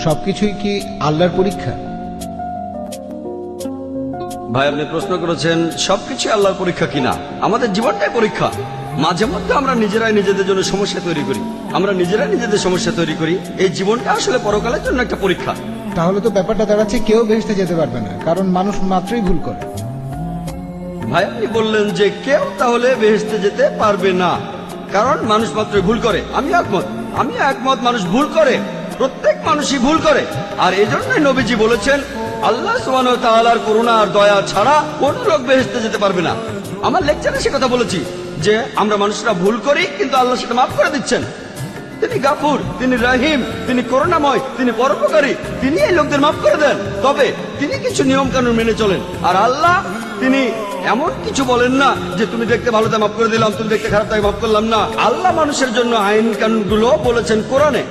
সবকিছুই কি আল্লাহর পরীক্ষা? ভাই, আপনি প্রশ্ন করেছেন সবকিছু আল্লাহর পরীক্ষা কিনা। আমাদের জীবনটাই পরীক্ষা। মাঝে মধ্যে আমরা নিজেরাই নিজেদের জন্য সমস্যা তৈরি করি, আমরা নিজেরাই নিজেদের সমস্যা তৈরি করি। এই জীবনটা আসলে পরকালের জন্য একটা পরীক্ষা। তাহলে তো ব্যাপারটা দাঁড়াচ্ছে কেউ বেহেশতে যেতে পারবে না, কারণ মানুষ মাত্রই ভুল করে। ভাই, আপনি বললেন যে কেউ তাহলে বেহেশতে যেতে পারবে না, কারণ মানুষ মাত্রই ভুল করে। আমি একমত, মানুষ ভুল করে, প্রত্যেক মানুষই ভুল করে। আর এই জন্যই নবীজি বলেছেন, আল্লাহ সুবহানাহু ওয়া তাআলার করুণা আর দয়া ছাড়া কোন লোক বেহেশতে যেতে পারবে না। আমার লেকচারে সে কথা বলেছি যে আমরা মানুষরা ভুল করি, কিন্তু আল্লাহ সেটা মাফ করে দিচ্ছেন। তিনি গাফুর, তিনি রহিম, তিনি করুণাময়, তিনি পরোপকারী, তিনি এই লোকদের মাফ করে দেন। তবে তিনি কিছু নিয়ম কানুন মেনে চলেন। আর আল্লাহ, তিনি এমন কিছু বলেন না যে তুমি দেখতে ভালো তাই মাফ করে দিলাম, তুমি দেখতে খারাপ তাই মাফ করলাম না। আল্লাহ মানুষের জন্য আইন কানুন গুলো বলেছেন কোরআনে।